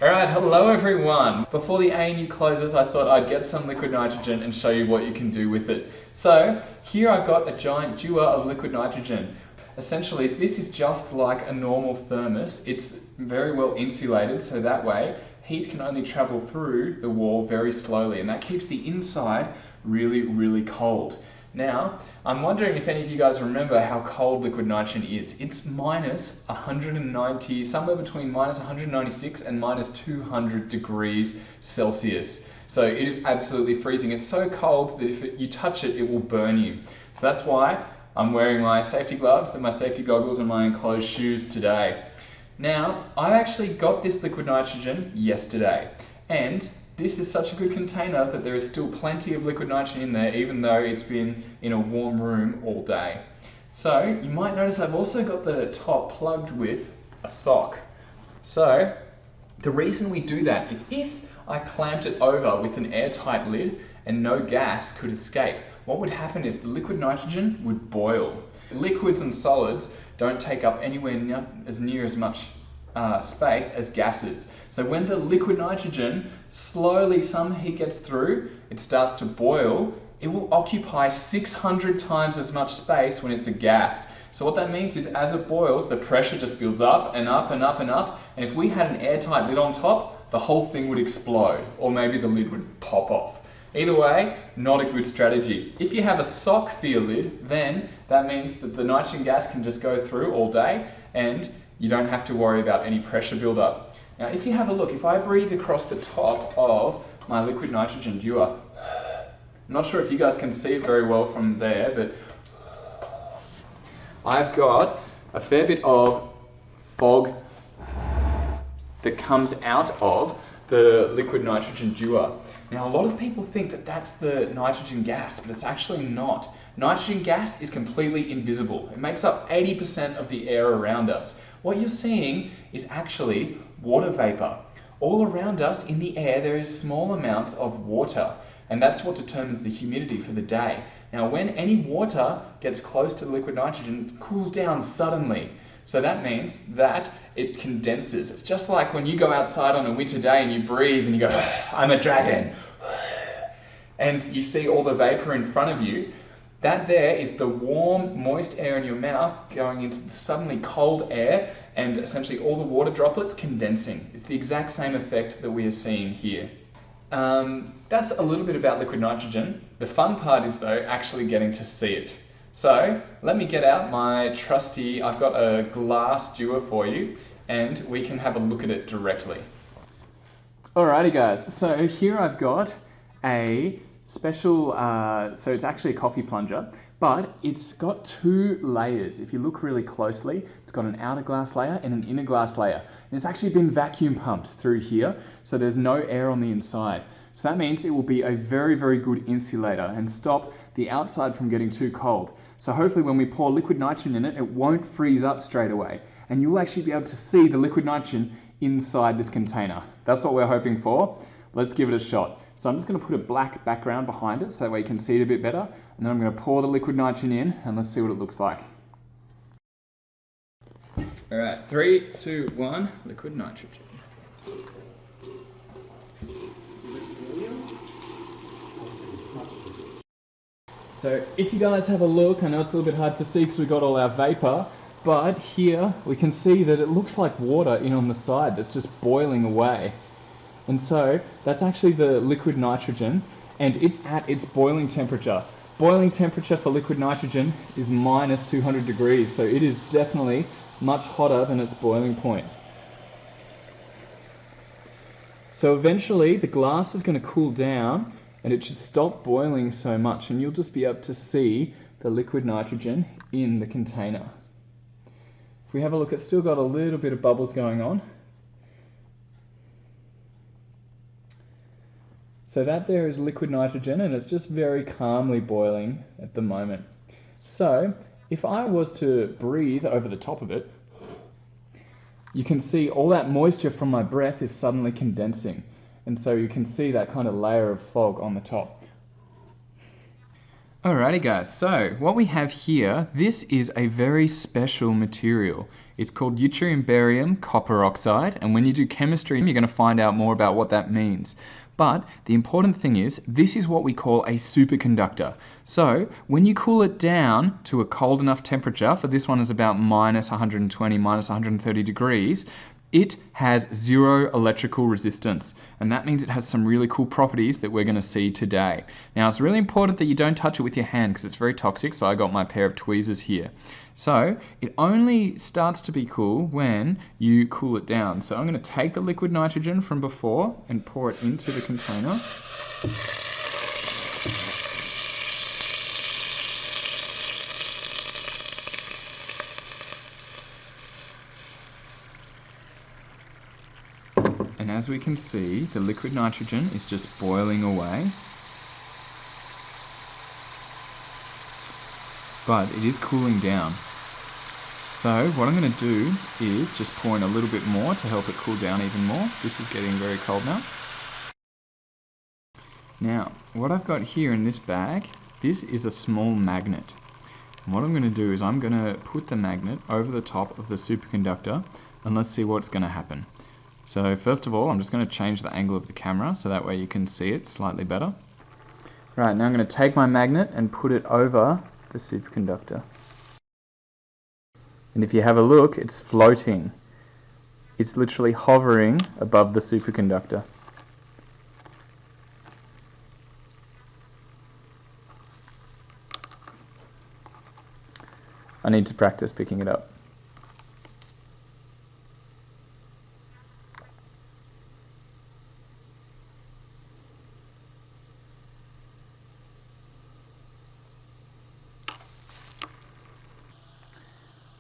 Alright, hello everyone. Before the ANU closes, I thought I'd get some liquid nitrogen and show you what you can do with it. So, here I've got a giant dewar of liquid nitrogen. Essentially, this is just like a normal thermos. It's very well insulated, so that way heat can only travel through the wall very slowly, and that keeps the inside really, really cold. Now, I'm wondering if any of you guys remember how cold liquid nitrogen is. It's minus 190, somewhere between minus 196 and minus 200 degrees Celsius. So it is absolutely freezing. It's so cold that if you touch it, it will burn you. So that's why I'm wearing my safety gloves and my safety goggles and my enclosed shoes today. Now, I actually got this liquid nitrogen yesterday, and this is such a good container that there is still plenty of liquid nitrogen in there, even though it's been in a warm room all day. So you might notice I've also got the top plugged with a sock. So the reason we do that is if I clamped it over with an airtight lid and no gas could escape, what would happen is the liquid nitrogen would boil. Liquids and solids don't take up anywhere near as much space as gases. So when the liquid nitrogen slowly, some heat gets through, it starts to boil, it will occupy 600 times as much space when it's a gas. So what that means is as it boils, the pressure just builds up and up and up and up, and if we had an airtight lid on top, the whole thing would explode, or maybe the lid would pop off. Either way, not a good strategy. If you have a sock for your lid, then that means that the nitrogen gas can just go through all day and you don't have to worry about any pressure buildup. Now, if you have a look, if I breathe across the top of my liquid nitrogen dewar, I'm not sure if you guys can see it very well from there, but I've got a fair bit of fog that comes out of the liquid nitrogen dewar. Now, a lot of people think that that's the nitrogen gas, but it's actually not. Nitrogen gas is completely invisible. It makes up 80% of the air around us. What you're seeing is actually water vapor. All around us in the air there is small amounts of water, and that's what determines the humidity for the day. Now, when any water gets close to the liquid nitrogen, it cools down suddenly. So that means that it condenses. It's just like when you go outside on a winter day and you breathe and you go, I'm a dragon, and you see all the vapor in front of you. That there is the warm, moist air in your mouth going into the suddenly cold air, and essentially all the water droplets condensing. It's the exact same effect that we are seeing here. That's a little bit about liquid nitrogen. The fun part is, though, actually getting to see it. So let me get out my trusty, I've got a glass dewar for you, and we can have a look at it directly. Alrighty guys, so here I've got a special, so it's actually a coffee plunger, but it's got two layers. If you look really closely, it's got an outer glass layer and an inner glass layer. And it's actually been vacuum pumped through here, so there's no air on the inside. So that means it will be a very, very good insulator and stop the outside from getting too cold. So hopefully when we pour liquid nitrogen in it, it won't freeze up straight away. And you'll actually be able to see the liquid nitrogen inside this container. That's what we're hoping for. Let's give it a shot. So I'm just going to put a black background behind it so that way you can see it a bit better. And then I'm going to pour the liquid nitrogen in and let's see what it looks like. All right, 3, 2, 1, liquid nitrogen. So if you guys have a look, I know it's a little bit hard to see because we've got all our vapor, but here we can see that it looks like water in on the side that's just boiling away. And so that's actually the liquid nitrogen, and it's at its boiling temperature. Boiling temperature for liquid nitrogen is minus 200 degrees, so it is definitely much hotter than its boiling point. So eventually the glass is going to cool down and it should stop boiling so much, and you'll just be able to see the liquid nitrogen in the container. If we have a look, it's still got a little bit of bubbles going on. So that there is liquid nitrogen, and it's just very calmly boiling at the moment. So if I was to breathe over the top of it, you can see all that moisture from my breath is suddenly condensing. And so you can see that kind of layer of fog on the top. Alrighty guys, so what we have here, this is a very special material. It's called yttrium barium copper oxide, and when you do chemistry, you're going to find out more about what that means. But the important thing is, this is what we call a superconductor. So when you cool it down to a cold enough temperature, for this one is about minus 120, minus 130 degrees, it has zero electrical resistance, and that means it has some really cool properties that we're going to see today. Now it's really important that you don't touch it with your hand because it's very toxic, so I got my pair of tweezers here. So it only starts to be cool when you cool it down. So I'm going to take the liquid nitrogen from before and pour it into the container. And as we can see, the liquid nitrogen is just boiling away. But it is cooling down. So what I'm going to do is just pour in a little bit more to help it cool down even more. This is getting very cold now. Now, what I've got here in this bag, this is a small magnet. And what I'm going to do is I'm going to put the magnet over the top of the superconductor, and let's see what's going to happen. So first of all, I'm just going to change the angle of the camera so that way you can see it slightly better. Right, now I'm going to take my magnet and put it over the superconductor. And if you have a look, it's floating. It's literally hovering above the superconductor. I need to practice picking it up.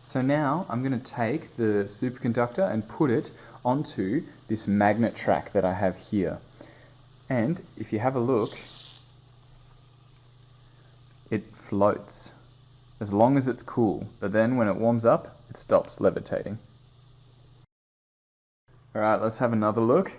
So now I'm going to take the superconductor and put it onto this magnet track that I have here. And if you have a look, it floats as long as it's cool, but then when it warms up, it stops levitating. Alright, let's have another look.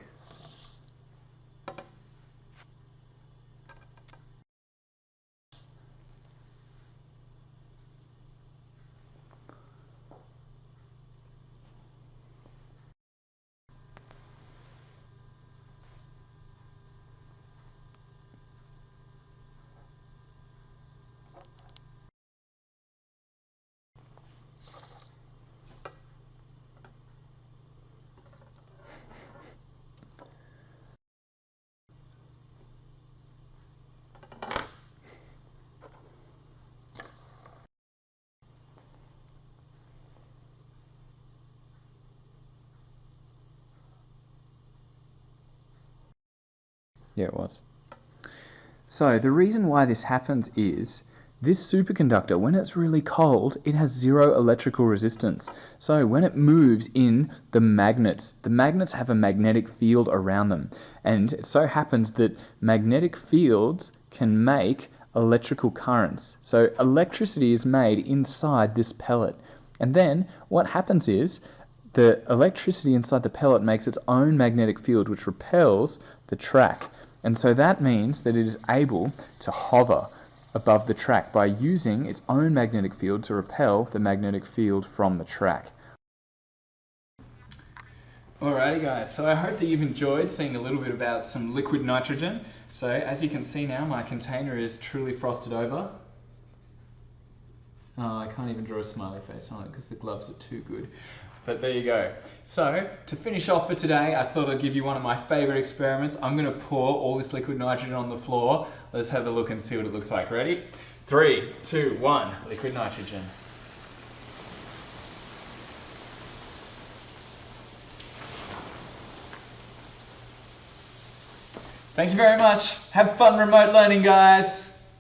Yeah, it was. So the reason why this happens is this superconductor, when it's really cold, it has zero electrical resistance. So when it moves in the magnets have a magnetic field around them. And it so happens that magnetic fields can make electrical currents. So electricity is made inside this pellet. And then what happens is the electricity inside the pellet makes its own magnetic field which repels the track. And so that means that it is able to hover above the track by using its own magnetic field to repel the magnetic field from the track. Alrighty guys, so I hope that you've enjoyed seeing a little bit about some liquid nitrogen. So as you can see now, my container is truly frosted over. Oh, I can't even draw a smiley face on it because the gloves are too good. But there you go. So, to finish off for today, I thought I'd give you one of my favorite experiments. I'm going to pour all this liquid nitrogen on the floor. Let's have a look and see what it looks like. Ready? 3, 2, 1. Liquid nitrogen. Thank you very much. Have fun remote learning, guys.